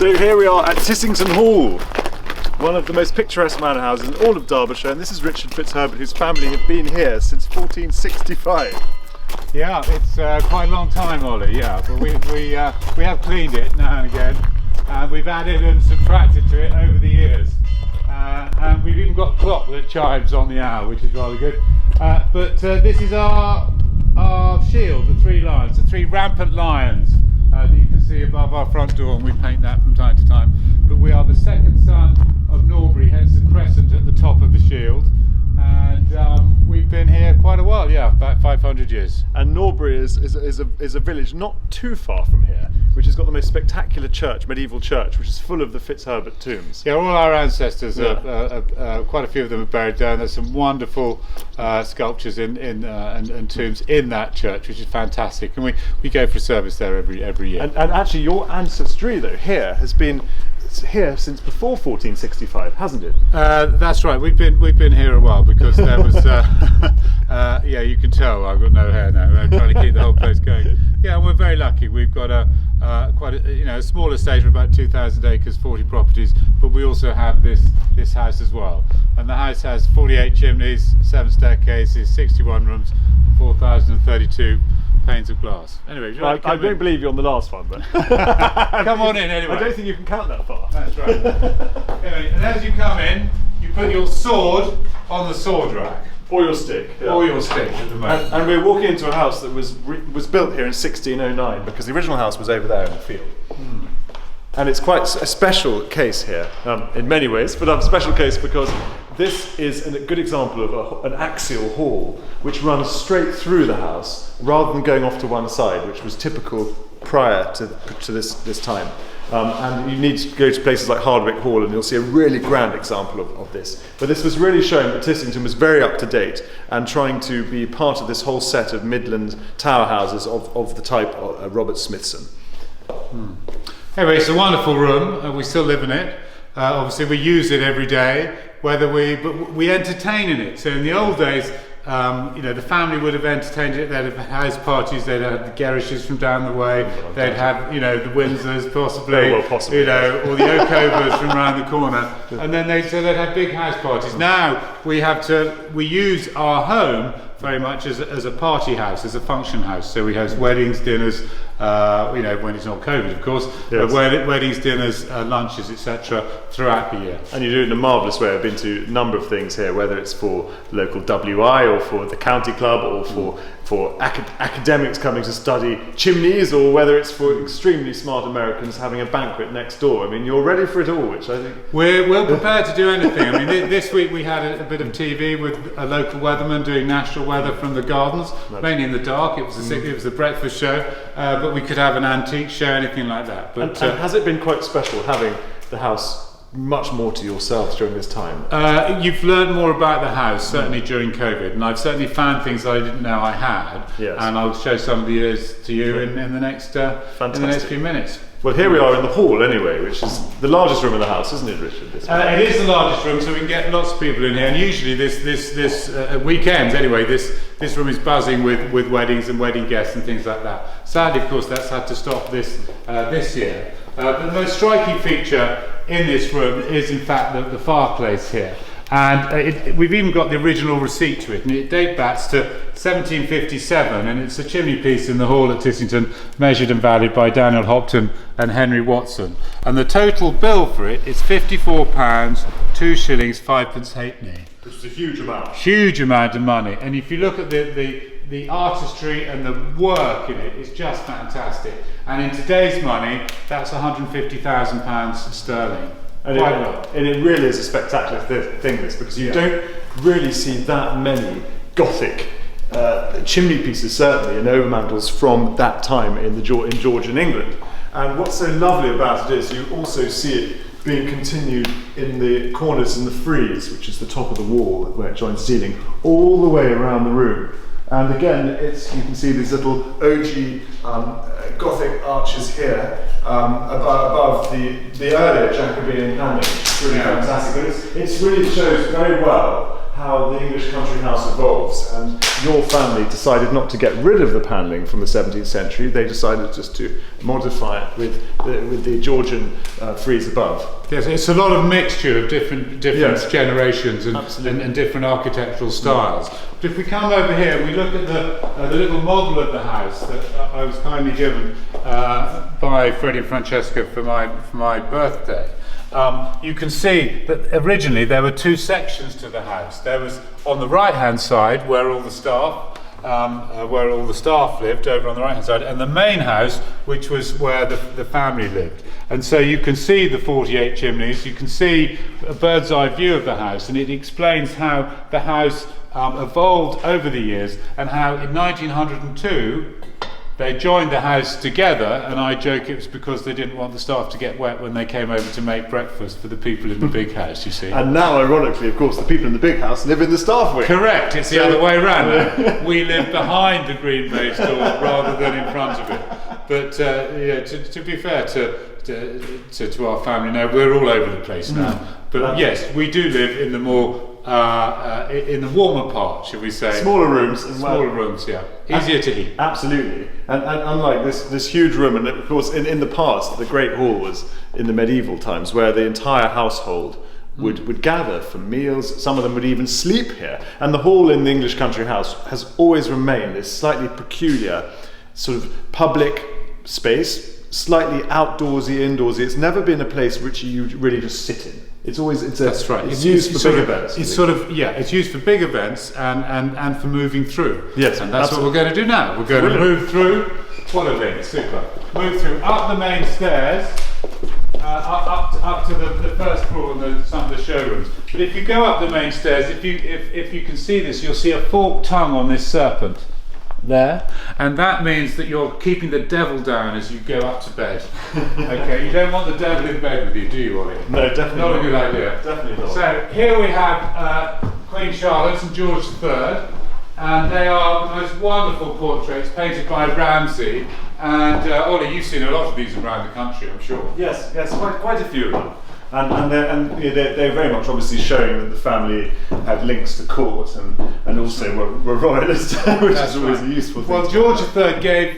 So here we are at Tissington Hall, one of the most picturesque manor houses in all of Derbyshire, and this is Richard FitzHerbert, whose family have been here since 1465. Yeah, it's quite a long time, Ollie. Yeah, but we have cleaned it now and again, and we've added and subtracted to it over the years, and we've even got a clock that chimes on the hour, which is rather good. But this is our shield, the three lions, the three rampant lions that you can see above our front door, and we paint that from time to time. But we are the second son of Norbury, hence the crescent at the top of the shield. And we've been here quite a while, yeah, about 500 years. And Norbury is a village not too far from here, which has got the most spectacular church, medieval church, which is full of the FitzHerbert tombs. Yeah, all our ancestors, quite a few of them are buried down. There's some wonderful sculptures and tombs in that church, which is fantastic. And we go for a service there every year. And actually your ancestry, though, here has been here since before 1465, hasn't it? That's right. We've been here a while because there was yeah, you can tell I've got no hair now. I'm trying to keep the whole place going. Yeah, and we're very lucky. We've got quite a small estate of about 2,000 acres, 40 properties, but we also have this house as well. And the house has 48 chimneys, 7 staircases, 61 rooms, 4,032 panes of glass. Anyway, I don't believe you on the last one, but come on in anyway. I don't think you can count that far. That's right. Anyway, and as you come in, you put your sword on the sword rack. Or your stick. Yeah. Or your stick at the moment. And we're walking into a house that was built here in 1609, because the original house was over there in the field. And it's quite a special case here, in many ways, but a special case because this is a good example of an axial hall which runs straight through the house rather than going off to one side, which was typical prior to this time. And you need to go to places like Hardwick Hall and you'll see a really grand example of this. But this was really showing that Tissington was very up to date and trying to be part of this whole set of Midland tower houses of the type of Robert Smithson. Anyway, it's a wonderful room. We still live in it. Obviously, we use it every day. But we entertain in it. So in the old days, the family would have entertained it. They'd have house parties. They'd have the Gerrishes from down the way. They'd have, the Windsors possibly. Well, possibly. Or the Oakovers from around the corner. And then they'd have big house parties. Now we use our home very much as a party house, as a function house. So we host weddings, dinners, when it's not COVID, of course, yes. Weddings, dinners, lunches, etc. throughout the year. And you do it in a marvellous way. I've been to a number of things here, whether it's for local WI or for the county club or for academics coming to study chimneys, or whether it's for extremely smart Americans having a banquet next door. I mean, you're ready for it all, which I think... We're well prepared to do anything. I mean, this week we had a bit of TV with a local weatherman doing national weather from the gardens, mainly in the dark. It was a breakfast show, but we could have an antique show, anything like that. But and has it been quite special having the house much more to yourselves during this time? You've learned more about the house, certainly during COVID, and I've certainly found things that I didn't know I had. Yes. And I'll show some of these to you in the next few minutes. Well, here we are in the hall anyway, which is the largest room in the house, isn't it, Richard? It is the largest room, so we can get lots of people in here. And usually, this weekends anyway, this room is buzzing with weddings and wedding guests and things like that. Sadly, of course, that's had to stop this year. But the most striking feature in this room is, in fact, the fireplace here. And we've even got the original receipt to it, and it dates back to 1757, and it's a chimney piece in the hall at Tissington, measured and valued by Daniel Hopton and Henry Watson. And the total bill for it is £54, 2 shillings, 5 halfpenny. Which is a huge amount. Huge amount of money. And if you look at the artistry and the work in it, it's just fantastic. And in today's money, that's £150,000 sterling. And it really is a spectacular thing, this, because you don't really see that many Gothic chimney pieces, certainly, and overmantels from that time in Georgian England. And what's so lovely about it is you also see it being continued in the corners and the frieze, which is the top of the wall where it joins the ceiling, all the way around the room. And again, you can see these little OG Gothic arches here above the earlier Jacobean panelling. It's really fantastic. But it really shows very well how the English country house evolves, and your family decided not to get rid of the panelling from the 17th century. They decided just to modify it with the Georgian frieze above. Yes, it's a lot of mixture of different Yes. generations and different architectural styles. But if we come over here and we look at the little model of the house that I was kindly given by Freddie and Francesca for my birthday, you can see that originally there were two sections to the house. There was on the right hand side where all the staff lived, over on the right hand side, and the main house, which was where the family lived. And so you can see the 48 chimneys, you can see a bird's eye view of the house, and it explains how the house evolved over the years, and how in 1902 they joined the house together, and I joke it was because they didn't want the staff to get wet when they came over to make breakfast for the people in the big house, you see. And now, ironically, of course, the people in the big house live in the staff wing. Correct, it's the other way around. We live behind the green baize door rather than in front of it. But to be fair to our family, no, we're all over the place now. But yes, we do live in the more in the warmer part, shall we say? Smaller rooms as well. Smaller rooms, yeah. Easier to heat. Absolutely. And unlike this huge room, and of course in the past, the Great Hall was in the medieval times where the entire household would gather for meals. Some of them would even sleep here. And the hall in the English country house has always remained this slightly peculiar sort of public space, slightly outdoorsy, indoorsy. It's never been a place which you really just sit in. It's always that's right. It's used for big events. It's sort of it's used for big events and for moving through. Yes, and that's what we're going to do now. We're going to move through. What a link! Super. Move through up the main stairs, up to the first floor and some of the showrooms. But if you go up the main stairs, if you can see this, you'll see a forked tongue on this serpent there, and that means that you're keeping the devil down as you go up to bed. Okay, you don't want the devil in bed with you, do you, Ollie? No, definitely not a good idea. Definitely not. So here we have Queen Charlotte and George III, and they are the most wonderful portraits painted by Ramsay. And Ollie, you've seen a lot of these around the country, I'm sure. Yes, quite a few of them. And they're very much obviously showing that the family had links to court and also were royalists, which is always a useful thing. Well, George III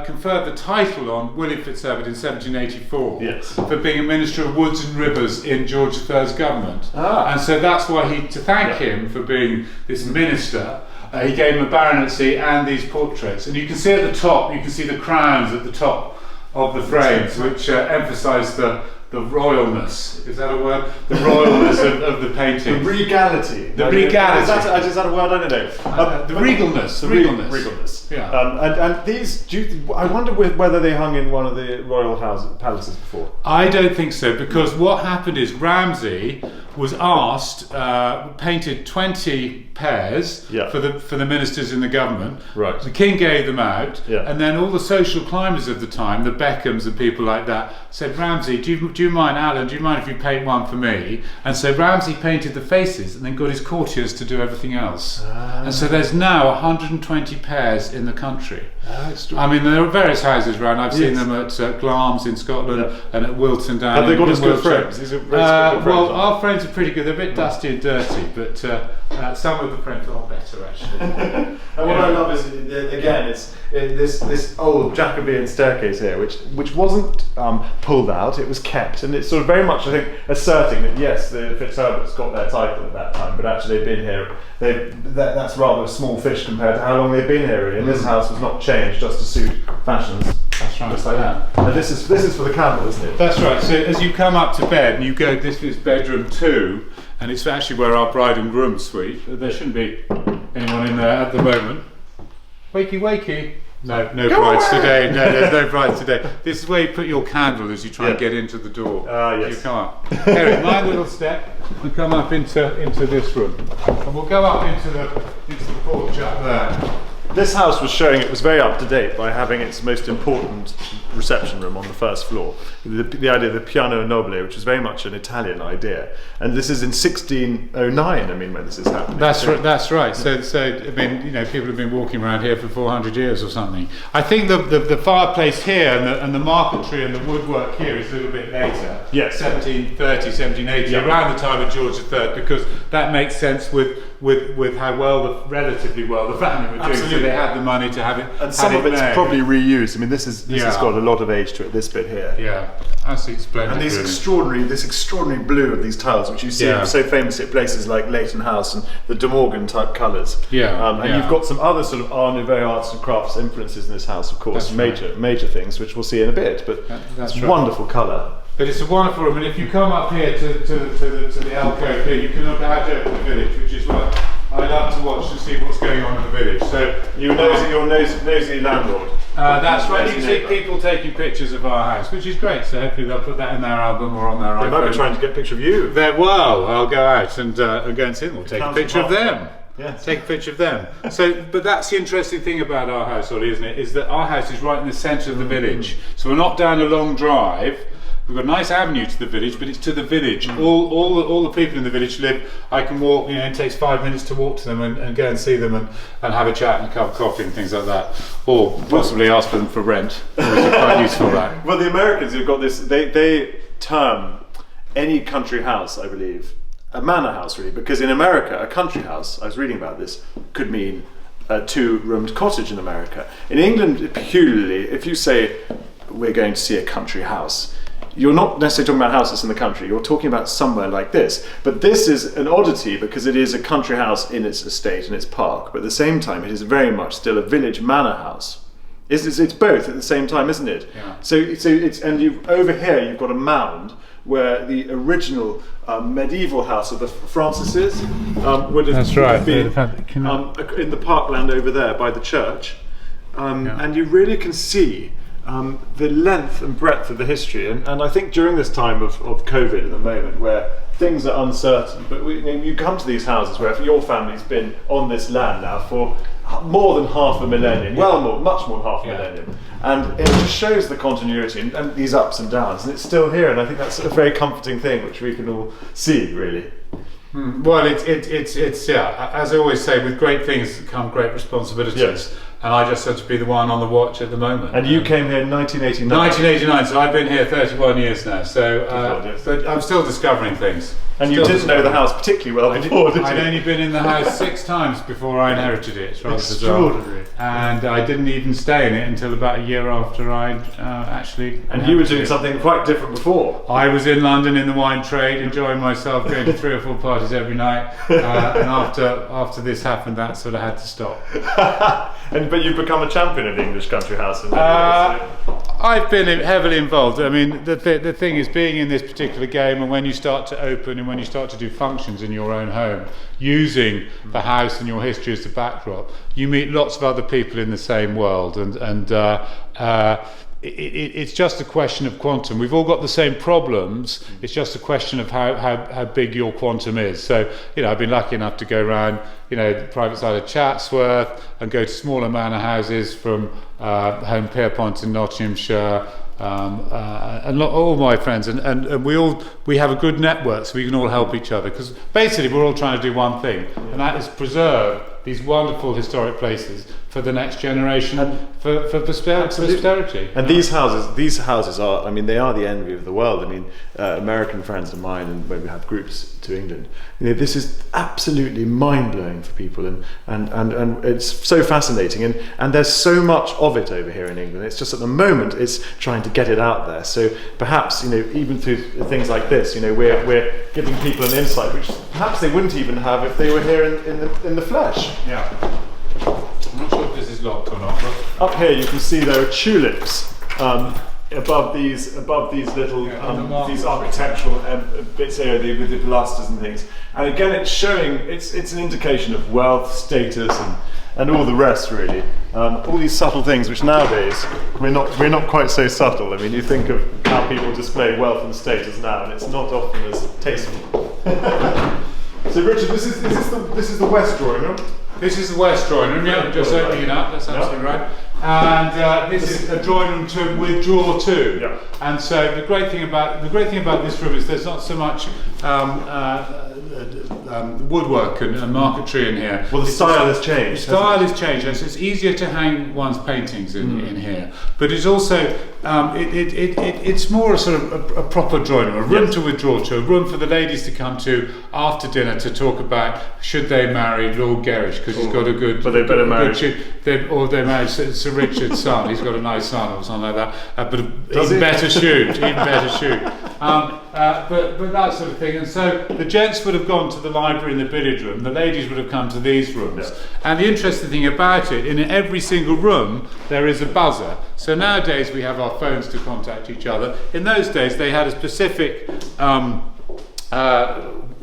conferred the title on William FitzHerbert in 1784 for being a Minister of Woods and Rivers in George III's government. And so that's why to thank him for being this minister, he gave him a baronetcy and these portraits. And you can see at the top, you can see the crowns at the top of the frames, which emphasise the royalness, is that a word? The royalness of the painting. The regality. The regality. Is that a word? I don't know. The regalness. The regalness. Regalness. Yeah. And these, I wonder whether they hung in one of the royal palaces before. I don't think so, because what happened is Ramsay was asked, painted 20 pairs for the ministers in the government. Right. The king gave them out, and then all the social climbers of the time, the Beckhams and people like that, said, Ramsay, do you mind, Alan, do you mind if you paint one for me? And so Ramsay painted the faces and then got his courtiers to do everything else. And so there's now 120 pairs in the country. I mean, there are various houses around. I've seen them at Glamis in Scotland and at Wilton down. Have they got as good Wiltshire. frames? These are very well, our frames are pretty good. They're a bit dusty and dirty, but some of the prints are better actually. And what I love is, again, it's this old Jacobean staircase here, which wasn't pulled out. It was kept, and it's sort of very much, I think, asserting that yes, the FitzHerberts got their title at that time, but actually they've been here. That's rather a small fish compared to how long they've been here. And this house was not changed just to suit fashions. That's right. Just like that. And this is for the candle, isn't it? That's right. So as you come up to bed and you go, this is bedroom 2, and it's actually where our bride and groom suite. There shouldn't be anyone in there at the moment. Wakey, wakey. No brides today. No, there's no brides today. This is where you put your candle as you try and get into the door. Yes. You come up. Eric, my little step, and come up into this room, and we'll go up into the porch up there. This house was showing it was very up to date by having its most important reception room on the first floor. The idea of the piano nobile, which was very much an Italian idea, and this is in 1609. I mean, when this is happening. That's right. That's right. So I mean, you know, people have been walking around here for 400 years or something. I think the fireplace here and the marquetry and the woodwork here is a little bit later. Yes. 1730, 1780, around the time of George III, because that makes sense with how relatively well the family were doing. So they had the money to have it. And some of it's made. probably reused. I mean, this has got a lot of age to it. This bit here. Yeah, absolutely splendid. And this extraordinary blue of these tiles, which you see so famously at places like Leighton House and the De Morgan type colours. And you've got some other sort of Art Nouveau arts and crafts influences in this house, of course, major things, which we'll see in a bit. But that's it's wonderful colour. But it's a wonderful room, and if you come up here to the alcove here, you can look out over the village, which is what I love to watch to see what's going on in the village. So you're nosy landlord. That's right. You can see people taking pictures of our house, which is great. So hopefully they'll put that in their album or on their iPhone. They might be trying to get a picture of you. Well, I'll go out and go and see them. We'll take a picture of them. Yes. Take a picture of them. So, but that's the interesting thing about our house, Ollie, isn't it? Is that our house is right in the centre of the village. So we're not down a long drive. We've got a nice avenue to the village, but it's to the village. All the people in the village live. I can walk. You know, it takes 5 minutes to walk to them and go and see them and have a chat and a cup of coffee and things like that, or possibly ask for them for rent, which is quite useful. That. Well, the Americans who've got this, they term any country house, I believe, a manor house, really, because in America, a country house, I was reading about this, could mean a 2-roomed cottage in America. In England, peculiarly, if you say we're going to see a country house, you're not necessarily talking about houses in the country, you're talking about somewhere like this. But this is an oddity because it is a country house in its estate, in its park, but at the same time it is very much still a village manor house. It's both at the same time, isn't it? Yeah. So it's over here you've got a mound where the original medieval house of the Francises would have been in the parkland over there by the church. And you really can see the length and breadth of the history, and I think during this time of COVID at the moment, where things are uncertain, but you come to these houses where your family's been on this land now for more than half a millennium, much more than half a millennium, and it just shows the continuity and these ups and downs, and it's still here, and I think that's a very comforting thing which we can all see, really. Well, it's as I always say, with great things come great responsibilities. Yes. And I just had to be the one on the watch at the moment. And you came here in 1989. 1989, so I've been here 31 years now. So but I'm still discovering things. And you didn't know the house particularly well before, did you? I'd only been in the house 6 times before I inherited it. It's rather extraordinary. bizarre. And I didn't even stay in it until about a year after I'd actually. And you were doing something quite different before. I was in London in the wine trade, enjoying myself, going to 3 or 4 parties every night. And after this happened, that sort of had to stop. But you've become a champion of the English country house. I've been heavily involved. I mean, the thing is, being in this particular game, and when you start to open and when you start to do functions in your own home, using the house and your history as the backdrop, you meet lots of other people in the same world, and it's just a question of quantum. We've all got the same problems. It's just a question of how big your quantum is. So, you know, I've been lucky enough to go around, you know, the private side of Chatsworth and go to smaller manor houses from Home Pierpont in Nottinghamshire, and all my friends, and we have a good network, so we can all help each other, because basically we're all trying to do one thing, and that is preserve these wonderful historic places for the next generation and for posterity. And these houses are, I mean, they are the envy of the world. I mean, American friends of mine, and when we have groups to England, you know, this is absolutely mind-blowing for people, and it's so fascinating, and there's so much of it over here in England. It's just at the moment it's trying to get it out there. So perhaps, you know, even through things like this, you know, we're giving people an insight which perhaps they wouldn't even have if they were here in the flesh. Yeah. I'm not sure if this is locked or not. But up here you can see there are tulips above these little these architectural bits here with the pilasters and things. And again, it's showing it's an indication of wealth, status, and all the rest, really. All these subtle things which nowadays we're not quite so subtle. I mean, you think of how people display wealth and status now, and it's not often as tasteful. So, Richard, this is the west drawing room. This is the west drawing room, yeah, just opening it up, that's absolutely right. And this is a drawing room with drawer too. Yeah. And so the great thing about this room is there's not so much woodwork and marquetry in here. Well, the style has changed. The style has changed, and so it's easier to hang one's paintings in here. But it's also it's more a sort of a proper drawing room, a room to withdraw to, a room for the ladies to come to after dinner to talk about should they marry Lord Gerrish because he's got a good. But they better marry. Or they marry Sir Richard's son. He's got a nice son or something like that. But even better shoot. But that sort of thing. And so the gents would have gone to the library and the billiard room. The ladies would have come to these rooms. Yeah. And the interesting thing about it, in every single room there is a buzzer. So nowadays we have our phones to contact each other. In those days they had a specific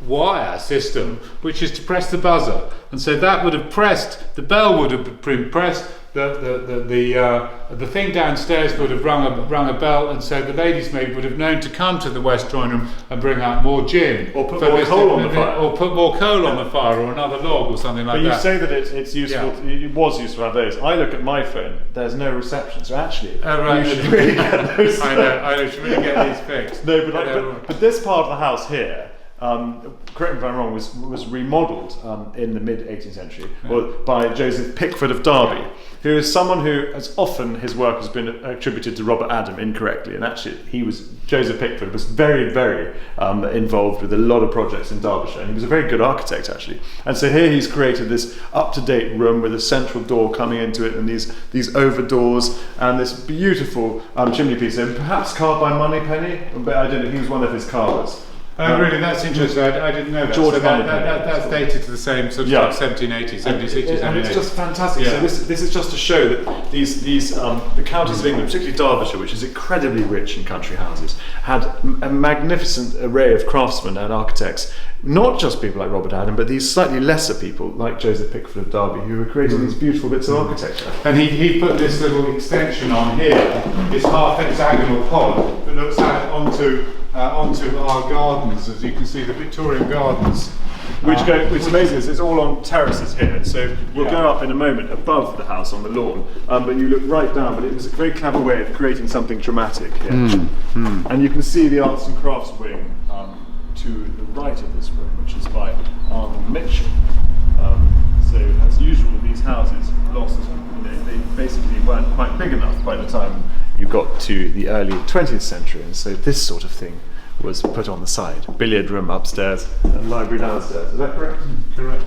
wire system, which is to press the buzzer, and so that would have pressed. The bell would have been pressed. The thing downstairs would have rung a bell, and so the ladies' maid would have known to come to the west drawing room and bring out more gin, or put more coal on the fire, or put more coal on the fire, or another log, or something like that. But you say that it's useful. Yeah. It was useful nowadays. I look at my phone. There's no reception, so actually, right. you should really get those. I should really get these fixed. No, but this part of the house here. Correct me if I'm wrong, was remodelled in the mid 18th century by Joseph Pickford of Derby, who is someone who, as often his work has been attributed to Robert Adam incorrectly, and actually Joseph Pickford was very, very involved with a lot of projects in Derbyshire, and he was a very good architect actually. And so here he's created this up-to-date room with a central door coming into it, and these over doors, and this beautiful chimney piece, and perhaps carved by Moneypenny, but I don't know, he was one of his carvers. Oh, really? That's interesting. I didn't know that. George so that's dated to the same sort of 1780s, 1760s, and it's just fantastic. Yeah. So this is just to show that these the counties of England, particularly Derbyshire, which is incredibly rich in country houses, had a magnificent array of craftsmen and architects. Not just people like Robert Adam, but these slightly lesser people like Joseph Pickford of Derby, who were creating these beautiful bits of architecture. And he put this little extension on here, this half hexagonal pod that looks out onto our gardens, as you can see, the Victorian gardens. Which is amazing, it's all on terraces here, so we'll go up in a moment above the house on the lawn, but you look right down, but it was a very clever way of creating something dramatic here. And you can see the arts and crafts wing to the right of this room, which is by Arnold Mitchell. So as usual, these houses lost, they basically weren't quite big enough by the time you got to the early 20th century, and so this sort of thing was put on the side. Billiard room upstairs and library downstairs. Is that correct? Correct.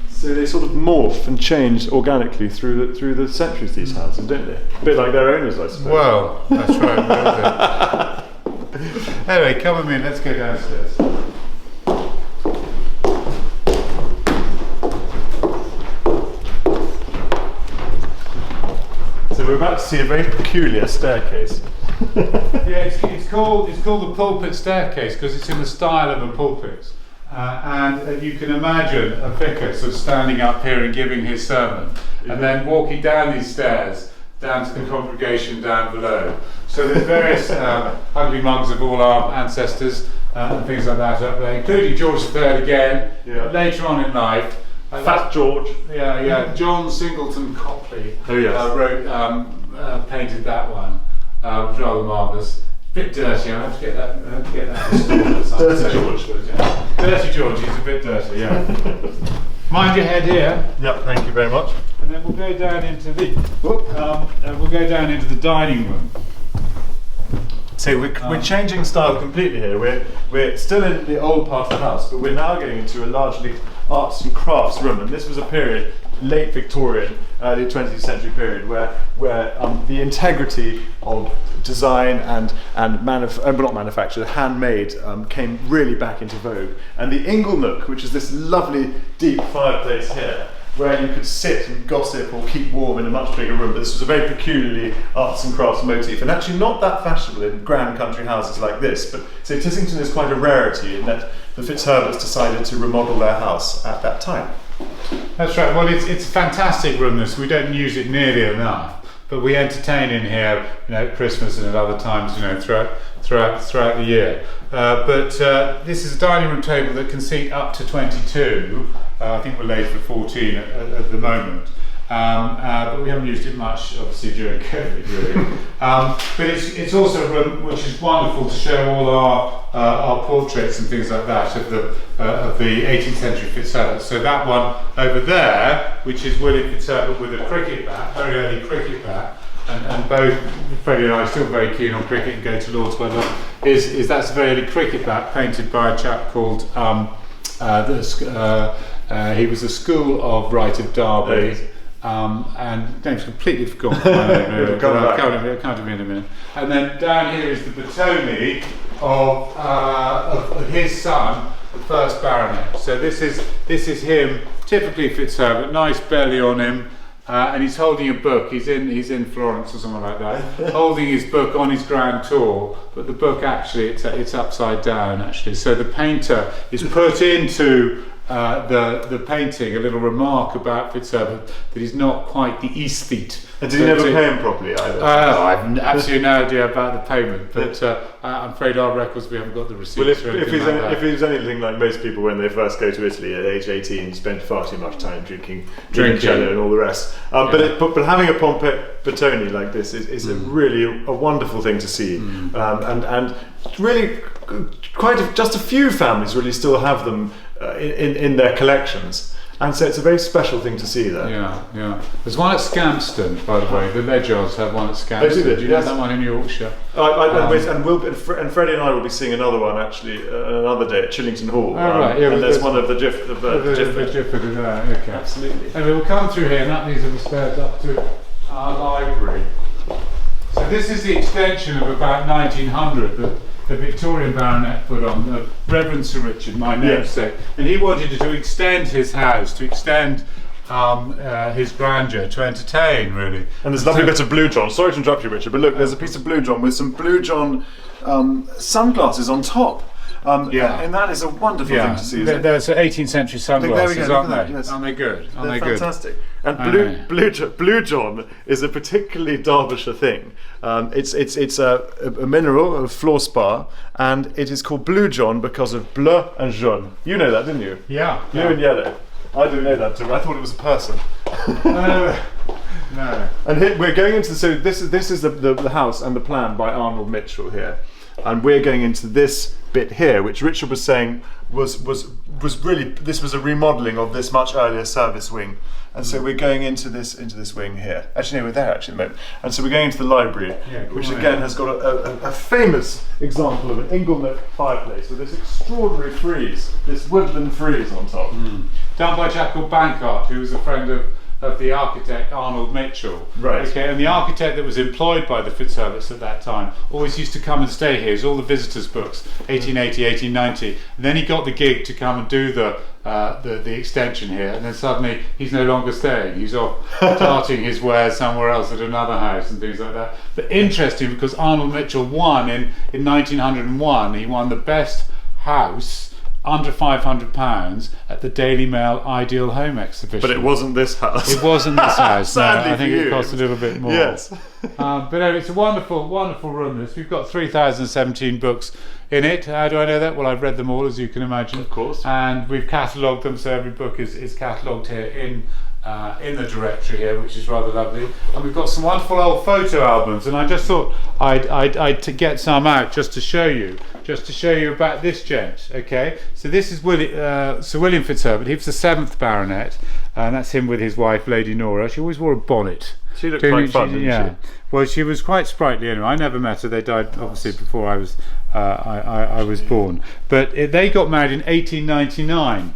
So they sort of morph and change organically through the centuries, these houses, don't they? A bit like their owners, I suppose. Well, that's right. Anyway, come with me, let's go downstairs. So we're about to see a very peculiar staircase. Yeah, it's called the pulpit staircase because it's in the style of a pulpit, and you can imagine a vicar sort of standing up here and giving his sermon, and then walking down these stairs down to the congregation down below. So there's various ugly mugs of all our ancestors and things like that up there, including George III again. Yeah. Later on in life, Fat George. Yeah. John Singleton Copley painted that one. Was rather marvellous. Bit dirty. I have to get that restored. Dirty George. Dirty George. He's a bit dirty. Yeah. Mind your head here. Yep. Thank you very much. And then we'll go down into the dining room. So we're changing style completely here. We're still in the old part of the house, but we're now getting into a largely arts and crafts room, and this was a period, late Victorian, early 20th century period, where the integrity of design and not manufactured, handmade, came really back into vogue. And the ingle nook, which is this lovely deep fireplace here, where you could sit and gossip or keep warm in a much bigger room, but this was a very peculiarly arts and crafts motif, and actually not that fashionable in grand country houses like this. But so Tissington is quite a rarity in that the FitzHerberts decided to remodel their house at that time. That's right. Well, it's a fantastic room. This, we don't use it nearly enough, but we entertain in here, at Christmas and at other times, throughout the year. But this is a dining room table that can seat up to 22. I think we're laid for 14 at the moment. but we haven't used it much, obviously, during COVID, really. But it's also a room which is wonderful to show all our portraits and things like that of the 18th century FitzHerbert. So that one over there, which is William FitzHerbert with a cricket bat, very early cricket bat, and both Freddie and I are still very keen on cricket and go to Lord's quite a lot, is that's a very early cricket bat painted by a chap called he was a School of Right of Derby, and name's completely forgotten. I'll count him in a minute. And then down here is the Batoni of his son, the first baronet. So this is him, typically FitzHerbert, nice belly on him. And he's holding a book. He's in Florence or something like that, holding his book on his grand tour. But the book actually it's upside down actually. So the painter is put into the painting a little remark about FitzHerbert that he's not quite the aesthete. And did he never pay him properly either? I've absolutely no idea about the payment, but I'm afraid our records, we haven't got the receipts. Well, if he's anything like most people when they first go to Italy at age 18, spend far too much time drinking and all the rest. But having a pulpit Batoni like this is really a wonderful thing to see, and really just a few families really still have them in their collections. And so it's a very special thing to see there. Yeah. There's one at Scampston, by the way. The Ledgers have one at Scampston. Do you know that one in Yorkshire? And Freddie and I will be seeing another one actually another day at Chillington Hall. And there's one of the Gifford. Okay. Absolutely. And we'll come through here, and these are the stairs up to our library. So this is the extension of about 1900 that the Victorian baronet put on, the Reverend Sir Richard, my namesake, and he wanted to extend his house, to extend his grandeur, to entertain really. And there's a lovely bit of Blue John. Sorry to interrupt you, Richard, but look, there's a piece of Blue John with some Blue John sunglasses on top. And that is a wonderful thing to see. There's 18th century sunglasses, aren't they? Yes. Aren't they good? They're fantastic. And Blue John is a particularly Derbyshire thing. It's a mineral, a fluorspar, and it is called Blue John because of bleu and jaune. You know that, didn't you? Yeah. Blue and yellow. I didn't know that too. I thought it was a person. No. And here we're going into this is the house and the plan by Arnold Mitchell here, and we're going into this bit here, which Richard was saying was really, this was a remodelling of this much earlier service wing, and so we're going into this wing here. Actually, no, we're there actually at the moment, and so we're going into the library, which again has got a famous example of an ingle-nook fireplace with this extraordinary frieze, this woodland frieze on top, done by a chap called Bankart, who was a friend of the architect Arnold Mitchell. Right. Okay, and the architect that was employed by the FitzHerberts at that time always used to come and stay here. It's all the visitors' books, 1880, 1890. And then he got the gig to come and do the extension here, and then suddenly he's no longer staying. He's off starting his wares somewhere else at another house and things like that. But interesting, because Arnold Mitchell won in 1901. He won the best house under £500 at the Daily Mail Ideal Home Exhibition. But it wasn't this house. It wasn't this house. Sadly, no, I think it cost a little bit more. Yes. But anyway, it's a wonderful, wonderful room. This. We've got 3,017 books in it. How do I know that? Well, I've read them all, as you can imagine. Of course. And we've catalogued them, so every book is catalogued here in the directory here, which is rather lovely. And we've got some wonderful old photo albums, and I just thought I'd to get some out just to show you about this gent. Okay, so this is Sir William FitzHerbert. He was the 7th baronet, and that's him with his wife, Lady Nora. She always wore a bonnet. She looked quite fun, didn't she? Well, she was quite sprightly anyway. I never met her. They died obviously before I was I was born. But they got married in 1899,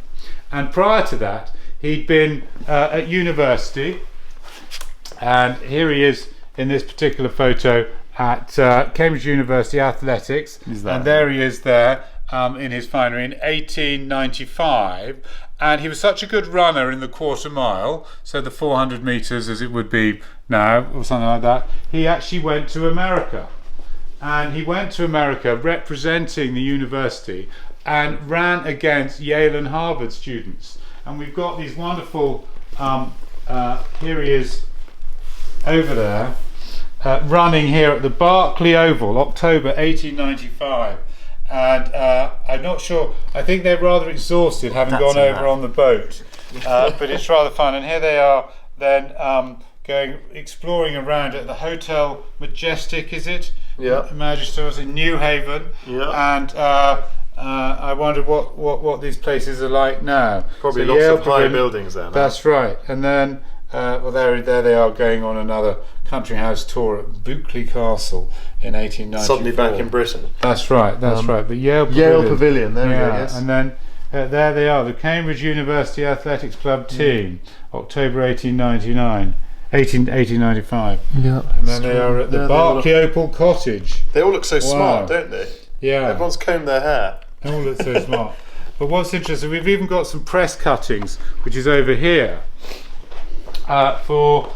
and prior to that, he'd been at university, and here he is in this particular photo at Cambridge University Athletics, and there he is there in his finery in 1895. And he was such a good runner in the quarter mile, so the 400 metres as it would be now, or something like that, he actually went to America. And he went to America representing the university and ran against Yale and Harvard students. And we've got these wonderful, here he is over there, running here at the Berkeley Oval, October 1895. And I'm not sure, I think they're rather exhausted having gone over on the boat, but it's rather fun. And here they are then going exploring around at the Hotel Majestic, is it? Yeah. Magistrals in New Haven. Yeah. And I wondered what these places are like now. Probably So lots Yale of high Pavilion- buildings there now. That's right. And then, well, there they are going on another country house tour at Buccleuch Castle in 1894. Suddenly back in Britain. That's right. That's right. But Yale Pavilion, there we go, yeah. yes. And then there they are, the Cambridge University Athletics Club team, October 1895. Yeah. And then they are at the Berkeley Opal Cottage. They all look so smart, don't they? Yeah. Everyone's combed their hair. They all look so smart. But what's interesting, we've even got some press cuttings, which is over here, for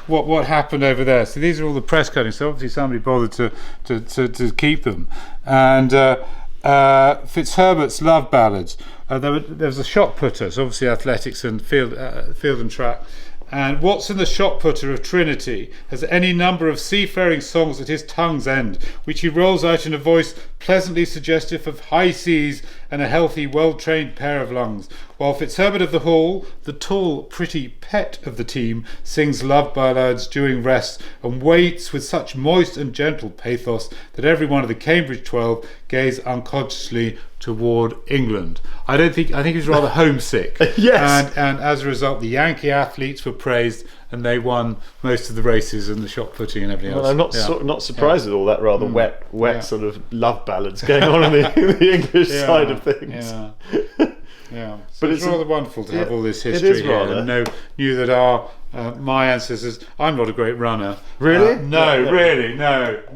what happened over there. So these are all the press cuttings. So obviously somebody bothered to keep them. And FitzHerbert's love ballads. There was a shot putter, so obviously athletics and field and track. And Watson, the shot putter of Trinity, has any number of seafaring songs at his tongue's end, which he rolls out in a voice pleasantly suggestive of high seas and a healthy, well-trained pair of lungs, while FitzHerbert of the Hall, the tall, pretty pet of the team, sings love ballads during rest and waits with such moist and gentle pathos that every one of the Cambridge 12 gaze unconsciously toward England. I think he was rather homesick. Yes. And as a result, the Yankee athletes were praised, and they won most of the races and the shot putting and everything else. Well, I'm not surprised with all that rather wet sort of love ballads going on in the English side of things. Yeah. Yeah, so But it's rather wonderful to have all this history is here, rather. and knew that my ancestors. I'm not a great runner. Really? No.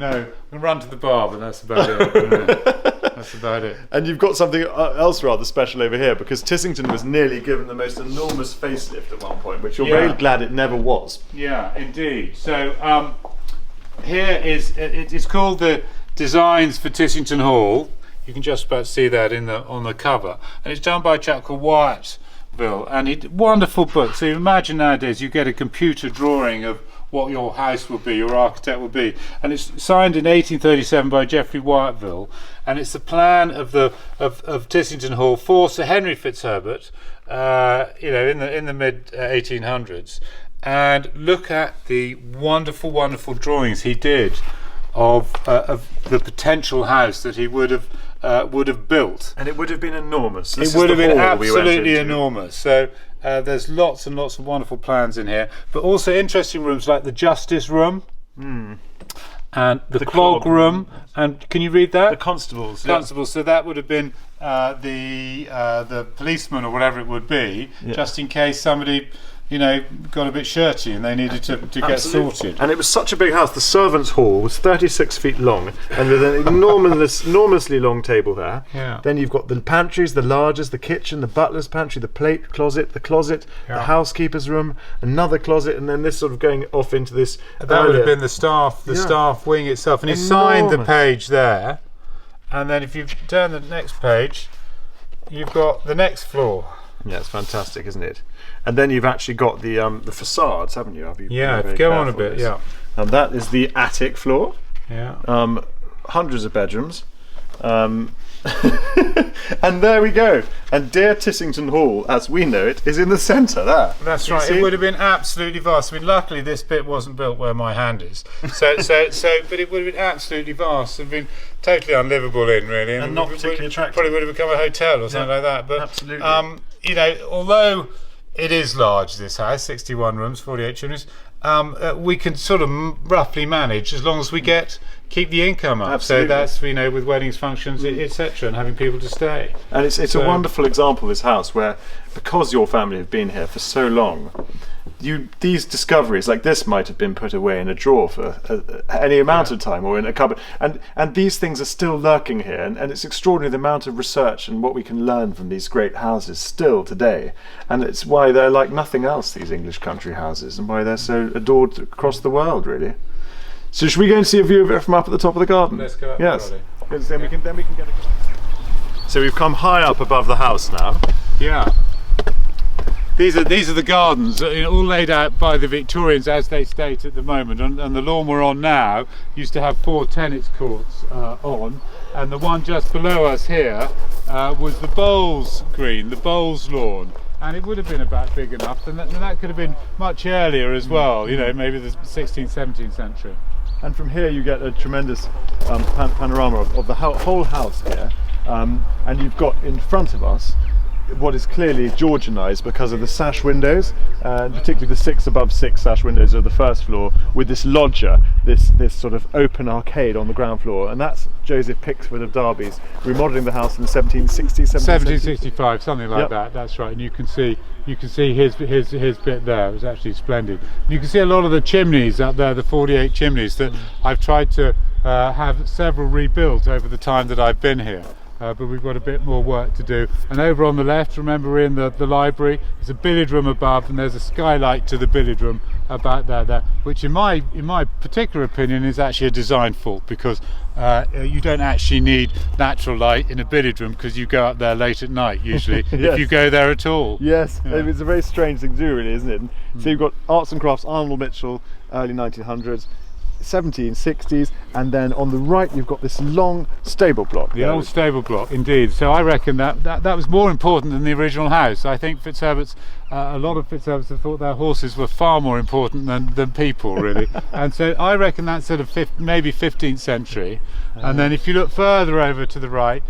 I can run to the bar, but that's about it. That's about it. And you've got something else rather special over here, because Tissington was nearly given the most enormous facelift at one point, which you're very glad it never was. Yeah, indeed. So here it's called the Designs for Tissington Hall. You can just about see that on the cover, and it's done by a chap called Wyatville, and wonderful book. So you imagine nowadays you get a computer drawing of what your house will be, your architect will be, and it's signed in 1837 by Geoffrey Wyatville, and it's the plan of Tissington Hall for Sir Henry FitzHerbert, in the mid 1800s, and look at the wonderful drawings he did of the potential house that he would have built. And it would have been enormous. It would have been absolutely enormous. So there's lots and lots of wonderful plans in here, but also interesting rooms like the Justice Room and the Clog Room. And can you read that? The Constables. Constables. So that would have been the policeman or whatever it would be, just in case somebody got a bit shirty and they needed to get sorted. And it was such a big house. The servants' hall was 36 feet long, and with an enormously long table there. Yeah. Then you've got the pantries, the largest, the kitchen, the butler's pantry, the plate closet, the housekeeper's room, another closet, and then this sort of going off into this. That would have been the staff wing itself. And he signed the page there. And then if you turn the next page, you've got the next floor. Yeah, it's fantastic, isn't it? And then you've actually got the facades, haven't you? Go on a bit. Yeah. And that is the attic floor. Yeah. Hundreds of bedrooms. And there we go. And dear Tissington Hall, as we know it, is in the centre there. That's right. It would have been absolutely vast. I mean, luckily this bit wasn't built where my hand is. So, but it would have been absolutely vast and been totally unlivable in, really, and not particularly attractive. Probably would have become a hotel or something like that. But absolutely. Although it is large, this house, 61 rooms, 48 chimneys, we can sort of roughly manage as long as we keep the income up. Absolutely. So that's with weddings, functions, etc., and having people to stay. And it's a wonderful example, this house, where because your family have been here for so long, these discoveries like this might have been put away in a drawer for any amount of time, or in a cupboard, and these things are still lurking here, and it's extraordinary the amount of research and what we can learn from these great houses still today, and it's why they're like nothing else, these English country houses, and why they're so adored across the world, really. So should we go and see a view of it from up at the top of the garden? Let's go up. Yes. Because then we can get a. So we've come high up above the house now. Yeah. These are the gardens, all laid out by the Victorians as they state at the moment, and the lawn we're on now used to have 4 tennis courts on, and the one just below us here was the Bowls Green, the Bowls lawn, and it would have been about big enough, and that could have been much earlier as well, you know, maybe the 16th, 17th century. And from here you get a tremendous panorama of the whole house here, and you've got in front of us what is clearly Georgianised because of the sash windows, particularly the 6 above 6 sash windows of the first floor, with this loggia, this sort of open arcade on the ground floor, and that's Joseph Pickford of Derby's remodelling the house in the 1760s, 1765, something like that. That's right. And you can see his bit there. It was actually splendid. And you can see a lot of the chimneys up there, the 48 chimneys that I've tried to have several rebuilt over the time that I've been here. But we've got a bit more work to do. And over on the left, remember, we're in the library. There's a billiard room above, and there's a skylight to the billiard room about there, which in my particular opinion is actually a design fault, because you don't actually need natural light in a billiard room, because you go up there late at night usually. Yes. If you go there at all. Yes, Yeah. it's a very strange thing to do, really, isn't it? So you've got arts and crafts, Arnold Mitchell, early 1900s. 1760s, and then on the right you've got this long stable block. The old stable block, indeed. So I reckon that was more important than the original house. I think FitzHerbert's, a lot of FitzHerberts have thought their horses were far more important than people, really. And so I reckon that's sort of maybe 15th century. And then if you look further over to the right,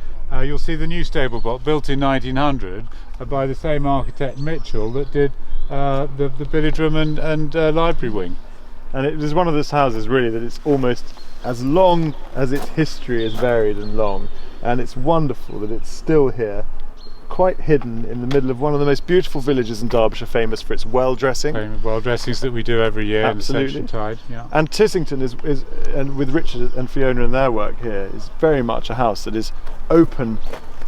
you'll see the new stable block, built in 1900 by the same architect Mitchell that did the billiard room and library wing. And it was one of those houses, really, that it's almost as long as its history is varied and long, and it's wonderful that it's still here, quite hidden in the middle of one of the most beautiful villages in Derbyshire, famous for its well dressing. Famous well dressings that we do every year. Absolutely. In the Tide. Yeah. And Tissington is, and with Richard and Fiona and their work here, is very much a house that is open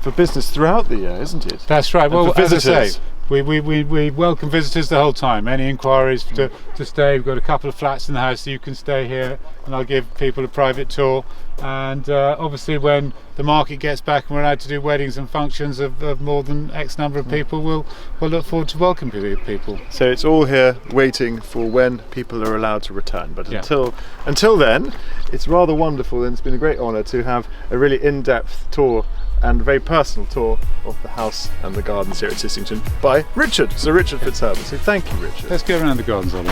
for business throughout the year, isn't it? That's right. And well, for visitors. as I say, we welcome visitors the whole time. Any inquiries to stay, we've got a couple of flats in the house, so you can stay here and I'll give people a private tour. And obviously when the market gets back and we're allowed to do weddings and functions of more than X number of people, we'll look forward to welcoming people. So it's all here waiting for when people are allowed to return. But until then, it's rather wonderful, and it's been a great honour to have a really in-depth tour and a very personal tour of the house and the gardens here at Tissington by Richard, Sir Richard FitzHerbert. So thank you, Richard. Let's go around the gardens, Ollie.